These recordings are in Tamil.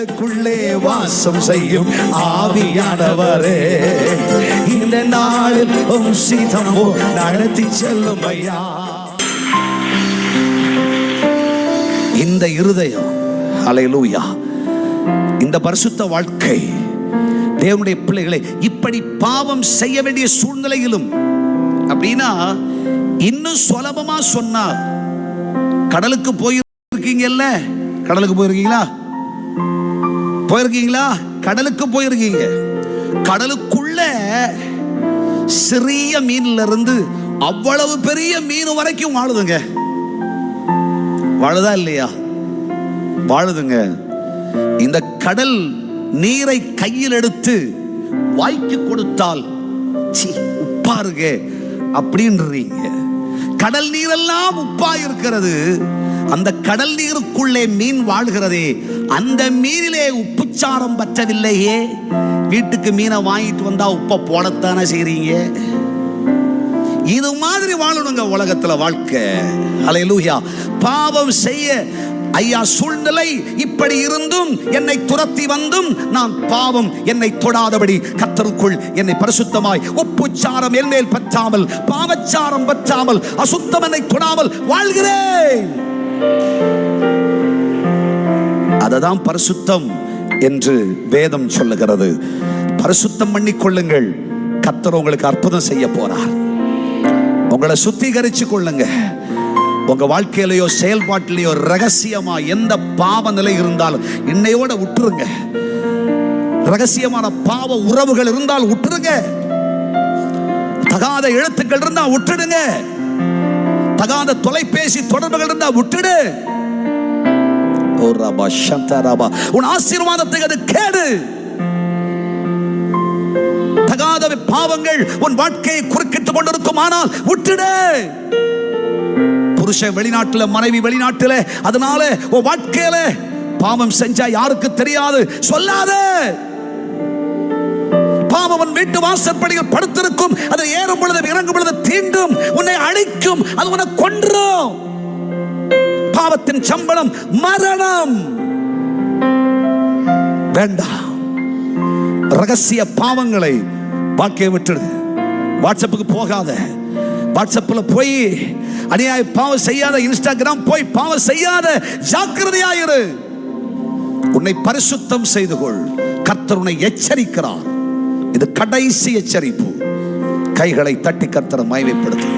எங்களுக்குள்ளே வாசம் செய்யும் ஆவியானவரே, இந்த நாளில் சிதம்போ நடத்தி செல்லும் ஐயா. இந்த இருதயம், ஹல்லேலூயா, இந்த பரிசுத்த வாழ்க்கை தேவனுடைய பிள்ளைகளை இப்படி பாவம் செய்ய வேண்டிய சூழ்நிலையிலும், அப்படின்னா இன்னும் சுலபமா சொன்னா, கடலுக்கு போயிருக்கீங்கல்ல, கடலுக்கு போயிருக்கீங்களா? போயிருக்கீங்களா? கடலுக்கு போயிருக்கீங்க. கடலுக்குள்ள சிறிய மீன்ல இருந்து அவ்வளவு பெரிய மீன் வரைக்கும் வாழுதுங்க. வாழுதா இல்லையா? வாழுதுங்க. இந்த கடல் நீரை கையில் எடுத்து வாய்க்கு கொடுத்தால் உப்பா இருக்கு அப்படின்றீங்க. கடல் நீரெல்லாம் உப்பா இருக்கிறது. அந்த கடல் நீருக்குள்ளே மீன் வாழ்கிறதே, அந்த மீனிலே உப்புச்சாரம் பற்றவில்லையே. வீட்டுக்கு மீனை வாங்கிட்டு வந்தா உப்பை போடத்தானே செய்றீங்க. இது மாதிரி வாழணுங்க உலகத்துல வாழ்க்கை. ஹல்லேலூயா. பாவம் செய்ய ஐயா சூழ்நிலை இப்படி இருந்தும், என்னை துரத்தி வந்தும், நான் பாவம் என்னை தொடாதபடி கர்த்தருக்குள் என்னை பரிசுத்தமாய் உப்புச்சாரம் என் மேல் பற்றாமல், பாவச்சாரம் பற்றாமல், அசுத்தம் என்னை தொடாமல் வாழ்கிறேன். அததான் பரிசுத்தம் என்று வேதம் சொல்லுகிறது. பரிசுத்தம் பண்ணிக்கொள்ளுங்கள். கர்த்தர் உங்களுக்கு அற்புதம் செய்ய போறார். உங்களை சுத்திகரிச்சு கொள்ளுங்க. உங்க வாழ்க்கையிலையோ செயல்பாட்டிலேயோ ரகசியமா எந்த பாவ நிலை இருந்தாலும் இன்னையோட விட்டுருங்க. ரகசியமான பாவ உறவுகள் இருந்தால் விட்டுருங்க. தகாத எழுத்துக்கள் இருந்தா விட்டுடுங்க. தகாத தொலைபேசி தொடர்புகள் இருந்தா விட்டுடு. உன் ஆசீர்வாதத்துக்கு அது கேடு. தகாத பாவங்கள் உன் வாழ்க்கையை குறுக்கிட்டுக் கொண்டிருக்கும், ஆனால் விட்டுடு. புருஷன் வெளிநாட்டுல, மனைவி வெளிநாட்டுல, அதனால உன் வாழ்க்கையில பாவம் செஞ்சா யாருக்கு தெரியாது சொல்லாத. பாவம் வீட்டு வாசற்படியில் படுத்திருக்கும், அது ஏறும் பொழுது இறங்கும் பொழுது தீண்டும், உன்னை அழிக்கும், அது உன்னை கொன்றும். பாவத்தின் சம்பளம் மரணம். வேண்டாம். ரகசிய பாவங்களை வாழ்க்கையை விட்டுடு. வாட்ஸ்அப்புக்கு போகாத. வாட்ஸ்அப்பில் போய் அநியாய பாவம் செய்யாத. இன்ஸ்டாகிராம் போய் பாவம் செய்யாத. ஜாக்கிரதையாயிரு. உன்னை பரிசுத்தம் செய்து கொள். கர்த்தர் உன்னை எச்சரிக்கிறார். இது கடைசி எச்சரிப்பு. கைகளை தட்டி கர்த்தரை மகிமைப்படுத்து.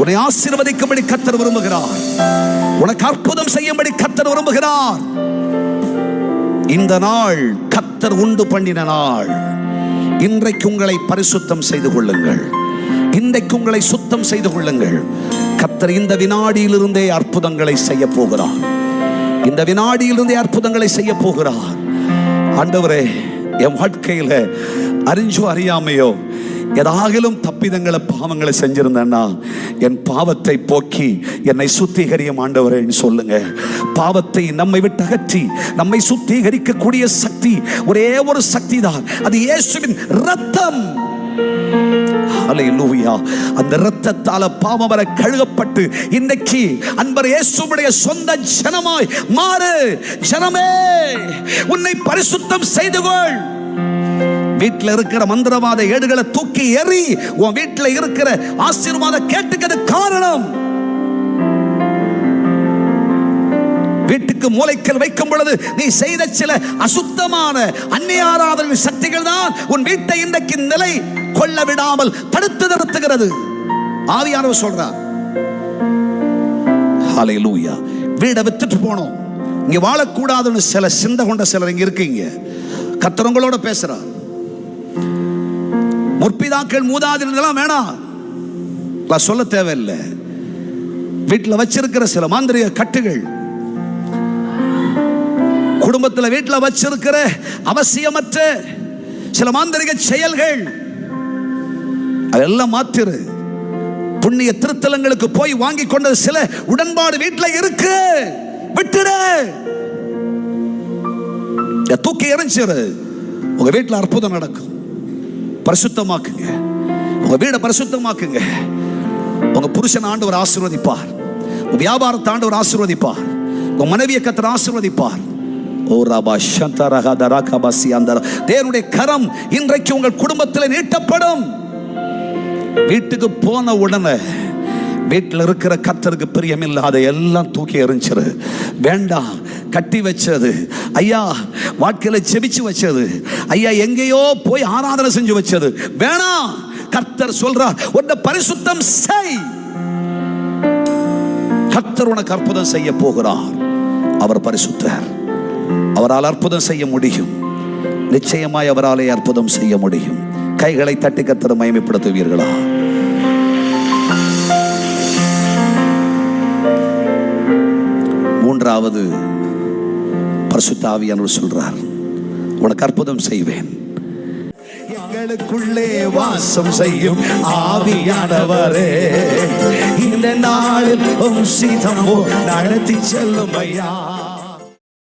உன்னை ஆசீர்வதிக்கும்படி கர்த்தர் விரும்புகிறார். உனக்கு அற்புதம் செய்யும்படி கர்த்தர் விரும்புகிறார். இந்த நாள் கர்த்தர் உண்டு பண்ணின நாள். இன்றைக்கு உங்களை பரிசுத்தம் செய்து கொள்ளுங்கள். இன்றைக்கு உங்களை சுத்தம் செய்து கொள்ளுங்கள். கர்த்தர் இந்த வினாடியிலிருந்தே அற்புதங்களை செய்ய போகிறார். இந்த வினாடியிலிருந்தே அற்புதங்களை செய்ய போகிறார். ஆண்டவரே, என் வாழ்க்கையில அறிஞ்சோ அறியாமையோ ஏதாகிலும் தப்பிதங்களை பாவங்களை செஞ்சிருந்தேன்னா என் பாவத்தை போக்கி என்னை சுத்திகரியும் ஆண்டவரே சொல்லுங்க. பாவத்தை நம்மை விட்டு அகற்றி நம்மை சுத்திகரிக்கக்கூடிய சக்தி ஒரே ஒரு சக்தி தான். அது இயேசுவின் இரத்தம். ஹல்லேலூயா. அந்த இரத்தத்தால பாவமர கழுகப்பட்டு இன்னைக்கு அன்பர் இயேசுவுடைய சொந்த ஜனமாய் மாறு. ஜனமே, உன்னை பரிசுத்தம் செய்து கொள். வீட்டில் இருக்கிற மந்திரவாத ஏடுகளை தூக்கி எறி. உன் வீட்டில் இருக்கிற ஆசீர்வாதம் கேட்டுக்கிறது காரணம். வீட்டுக்கு மூலைக்கல் வைக்கும் பொழுது நீ செய்த சில அசுத்தமான அந்நிய ஆராதனை சக்திகள் தான் உன் வீட்டை இன்றைக்கு நிலை கொள்ள விடாமல் தடுத்து நிறுத்துகிறது. ஆவியானவர் சொல்றார். ஹல்லேலூயா. வீடை வித்துட்டு போனோம், இங்க வாழக்கூடாதுன்னு சில சிந்தை கொண்ட சிலர் இங்க இருக்கீங்க. கர்த்தர் உங்களோட பேசுறார். முற்பிதாக்கள் மூதாதையர்கள்லாம் வேணாம் சொல்ல தேவையில்லை. வீட்டில் வச்சிருக்கிற சில மாந்திரிக கட்டுகள், குடும்பத்தில் வீட்டில் வச்சிருக்கிற அவசியமற்ற சில மாந்திரிக செயல்கள், அதெல்லாம் மாத்திரு. புண்ணிய திருத்தலங்களுக்கு போய் வாங்கி கொண்டது சில உடன்பாடு வீட்டில் இருக்கு, விட்டுடு. தூக்கி எறிஞ்சிரு. உங்க வீட்டில் அற்புதம் நடக்கும். பரிசுத்தமாக்குங்க. உங்க வீடை பரிசுத்தமாக்குங்க. உங்க புருஷன் ஆண்டவர் ஆசீர்வதிப்பார். உங்க வியாபாரத்தை ஆண்டவர் ஆசீர்வதிப்பார். உங்க மனைவியை கர்த்தர் ஆசீர்வதிப்பார். தேவனுடைய கரம் இன்றைக்கு உங்கள் குடும்பத்தில் நீட்டப்படும். வீட்டுக்கு போன உடனே வீட்டில் இருக்கிற கர்த்தருக்கு பிரியமில்லாத எல்லாம் தூக்கி எறிஞ்சிரு. வேண்டாம், கட்டி வச்சது ஐயா, வாழ்க்கையில செபிச்சு வச்சது ஐயா, எங்கேயோ போய் ஆராதனை செஞ்சு வச்சது வேணாம். கர்த்தர் சொல்றார், உன்னை பரிசுத்தம் செய். கர்த்தர் உனக்கு அற்புதம் செய்ய போகிறார். அவர் பரிசுத்தர், அவரால் அற்புதம் செய்ய முடியும். நிச்சயமாய் அவராலே அற்புதம் செய்ய முடியும். கைகளை தட்டி கர்த்தரை மகிமைப்படுத்துவீர்களா? மூன்றாவது, பரிசுத்த ஆவியானவர் சொல்றார், உனக்கு அற்புதம் செய்வேன். எங்களுக்குள்ளே வாசம் செய்யும் ஆவியானவரே, இந்த நாளில் உம் சித்தம் நடத்தி செல்லும் ஐயா.